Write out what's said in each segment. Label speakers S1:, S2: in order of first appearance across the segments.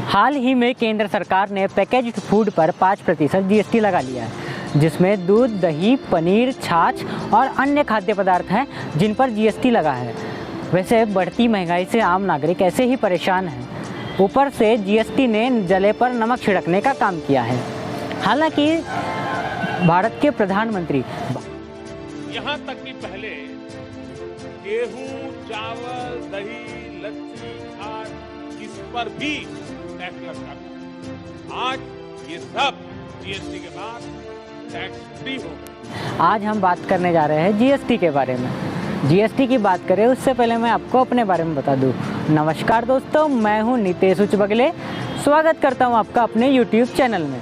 S1: हाल ही में केंद्र सरकार ने पैकेज्ड फूड पर 5% जीएसटी लगा लिया है, जिसमें दूध, दही, पनीर, छाछ और अन्य खाद्य पदार्थ हैं जिन पर जीएसटी लगा है। वैसे बढ़ती महंगाई से आम नागरिक ऐसे ही परेशान हैं। ऊपर से जीएसटी ने जले पर नमक छिड़कने का काम किया है। हालांकि भारत के प्रधानमंत्री
S2: यहाँ तक कि पहले गेहूं, चावल, दही, लस्सी, छाछ इस पर भी टैक्स लगता था। आज ये सब जीएसटी के बाद टैक्स फ्री हो गए।
S1: आज हम बात करने जा रहे हैं जीएसटी के बारे में। जीएसटी की बात करें उससे पहले मैं आपको अपने बारे में बता दूं। नमस्कार दोस्तों, मैं हूं नितेश उच्च बगले। स्वागत करता हूं आपका अपने यूट्यूब चैनल में।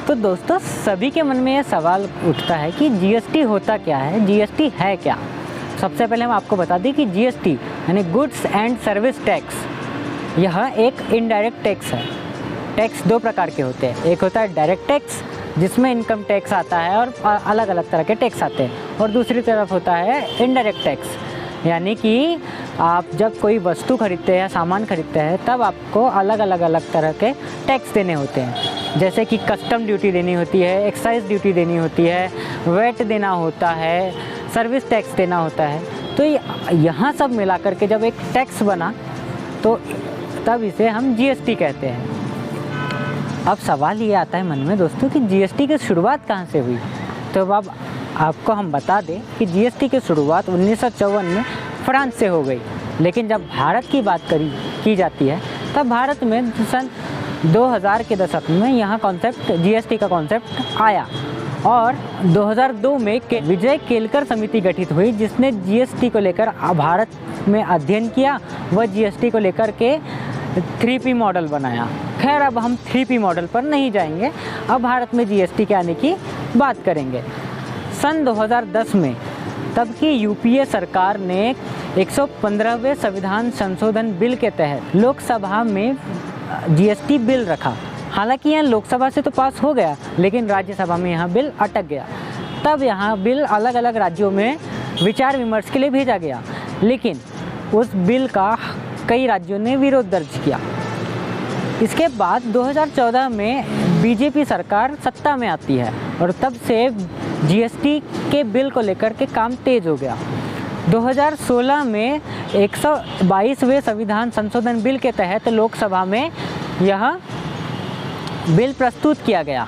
S1: तो दोस्तों, सभी के मन में यह सवाल उठता है कि जीएसटी होता क्या है, जीएसटी है क्या। सबसे पहले हम आपको बता दें कि जीएसटी यानी गुड्स एंड सर्विस टैक्स, यह एक इनडायरेक्ट टैक्स है। टैक्स दो प्रकार के होते हैं। एक होता है डायरेक्ट टैक्स, जिसमें इनकम टैक्स आता है और अलग अलग तरह के टैक्स आते हैं, और दूसरी तरफ होता है इनडायरेक्ट टैक्स, यानी कि आप जब कोई वस्तु खरीदते हैं या सामान खरीदते हैं तब आपको अलग अलग तरह के टैक्स देने होते हैं। जैसे कि कस्टम ड्यूटी देनी होती है, एक्साइज ड्यूटी देनी होती है, वेट देना होता है, सर्विस टैक्स देना होता है। तो यहाँ सब मिला करके जब एक टैक्स बना तो तब इसे हम जीएसटी कहते हैं। अब सवाल ये आता है मन में दोस्तों कि जीएसटी की शुरुआत कहाँ से हुई। तो अब आपको हम बता दें कि जीएसटी की शुरुआत 1954 में फ्रांस से हो गई। लेकिन जब भारत की बात की जाती है तब भारत में सन 2000 के दशक में यहाँ कॉन्सेप्ट जीएसटी का कॉन्सेप्ट आया, और 2002 में विजय केलकर समिति गठित हुई, जिसने जीएसटी को लेकर भारत में अध्ययन किया। वह जीएसटी को लेकर के 3P मॉडल बनाया। खैर, अब हम 3P मॉडल पर नहीं जाएंगे, अब भारत में जीएसटी के आने की बात करेंगे। सन 2010 में तब की यूपीए सरकार ने 115वें संविधान संशोधन बिल के तहत लोकसभा में जीएसटी बिल रखा। हालांकि यहाँ लोकसभा से तो पास हो गया, लेकिन राज्यसभा में यहाँ बिल अटक गया। तब यहाँ बिल अलग अलग राज्यों में विचार विमर्श के लिए भेजा गया, लेकिन उस बिल का कई राज्यों ने विरोध दर्ज किया। इसके बाद 2014 में बीजेपी सरकार सत्ता में आती है, और तब से जीएसटी के बिल को लेकर के काम तेज हो गया। 2016 में 122वें संविधान संशोधन बिल के तहत लोकसभा में यह बिल प्रस्तुत किया गया।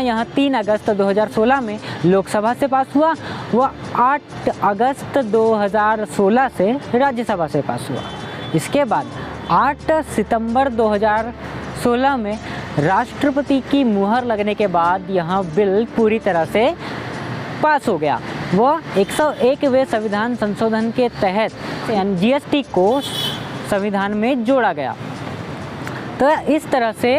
S1: यहाँ 3 अगस्त 2016 में लोकसभा से पास हुआ, वह 8 अगस्त 2016 से राज्यसभा से पास हुआ। इसके बाद 8 सितंबर 2016 में राष्ट्रपति की मुहर लगने के बाद यह बिल पूरी तरह से पास हो गया। वह 101वें संविधान संशोधन के तहत जीएसटी को संविधान में जोड़ा गया। तो इस तरह से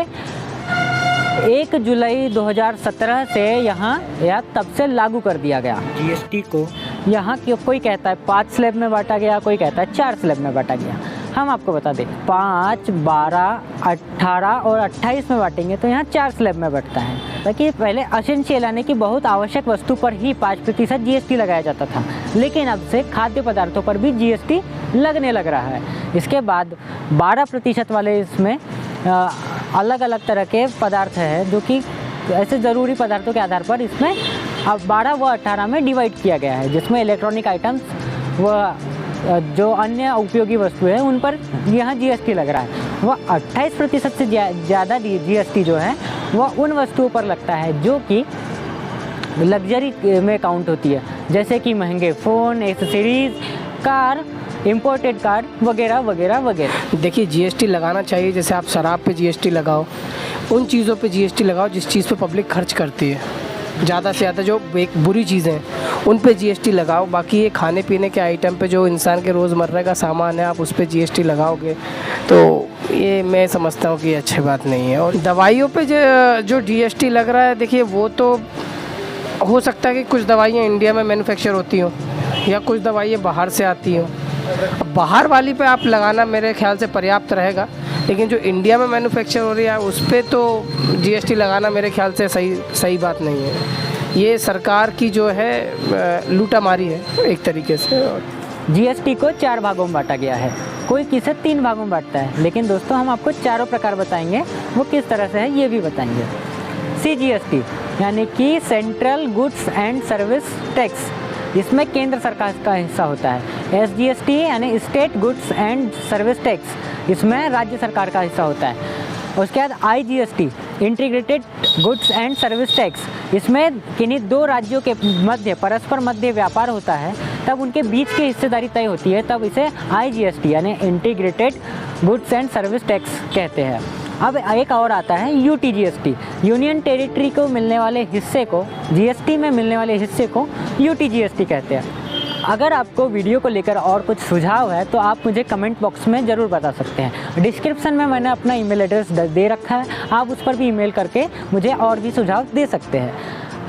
S1: 1 जुलाई 2017 से यह तब से लागू कर दिया गया जीएसटी को। यहाँ कोई कहता है 5 स्लैब में बांटा गया, कोई कहता है 4 स्लैब में बांटा गया। हम आपको बता दें 5, 12, 18 और 28 में बांटेंगे तो यहाँ 4 स्लैब में बढ़ता है। ताकि पहले एसेंशियल यानी कि बहुत आवश्यक वस्तु पर ही 5% जीएसटी लगाया जाता था, लेकिन अब से खाद्य पदार्थों पर भी जीएसटी लगने लग रहा है। इसके बाद 12% वाले इसमें अलग अलग तरह के पदार्थ हैं, जो कि ऐसे ज़रूरी पदार्थों के आधार पर इसमें अब 12 व 18 में डिवाइड किया गया है, जिसमें इलेक्ट्रॉनिक आइटम्स व जो अन्य उपयोगी वस्तु है उन पर यहाँ जीएसटी लग रहा है। वह 28% से ज़्यादा जीएसटी जो है वह उन वस्तुओं पर लगता है जो कि लग्जरी में काउंट होती है, जैसे कि महंगे phone, accessories, car, imported car वगैरह वगैरह वगैरह।
S3: देखिए, जीएसटी लगाना चाहिए। जैसे आप शराब पे जीएसटी लगाओ, उन चीज़ों पे जीएसटी लगाओ जिस चीज़ पे पब्लिक खर्च करती है। ज़्यादा से ज़्यादा जो एक बुरी चीज़ें हैं उन पे जीएसटी लगाओ। बाकी ये खाने पीने के आइटम पे जो इंसान के रोज़मर्रा का सामान है, आप उस पे जीएसटी लगाओगे तो ये मैं समझता हूँ कि अच्छी बात नहीं है। और दवाइयों पे जो जीएसटी लग रहा है, देखिए वो तो हो सकता है कि कुछ दवाइयाँ इंडिया में मैन्युफैक्चर होती हों या कुछ दवाइयाँ बाहर से आती हों। बाहर वाली पे आप लगाना मेरे ख्याल से पर्याप्त रहेगा, लेकिन जो इंडिया में मैन्युफैक्चर हो रही है उस पर तो जीएसटी लगाना मेरे ख्याल से सही बात नहीं है। ये सरकार की जो है लूटामारी है एक तरीके से।
S1: जीएसटी को 4 भागों में बांटा गया है। कोई किसे 3 भागों में बांटता है, लेकिन दोस्तों हम आपको चारों प्रकार बताएंगे, वो किस तरह से है ये भी बताएंगे। CGST यानी कि central goods and service tax, इसमें केंद्र सरकार का हिस्सा होता है। SGST यानी state goods and service tax, इसमें राज्य सरकार का हिस्सा होता है। उसके बाद IGST integrated goods and service tax, इसमें किन्हीं 2 राज्यों के मध्य परस्पर मध्य व्यापार होता है, तब उनके बीच की हिस्सेदारी तय होती है, तब इसे IGST यानी integrated goods and service tax कहते हैं। अब एक और आता है UTGST, यूनियन टेरिटरी को मिलने वाले हिस्से को, GST में मिलने वाले हिस्से को UTGST कहते हैं। अगर आपको वीडियो को लेकर और कुछ सुझाव है तो आप मुझे कमेंट बॉक्स में ज़रूर बता सकते हैं। डिस्क्रिप्शन में मैंने अपना ईमेल एड्रेस दे रखा है, आप उस पर भी ईमेल करके मुझे और भी सुझाव दे सकते हैं।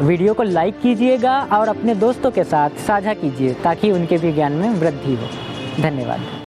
S1: वीडियो को लाइक कीजिएगा और अपने दोस्तों के साथ साझा कीजिए ताकि उनके भी ज्ञान में वृद्धि हो। धन्यवाद।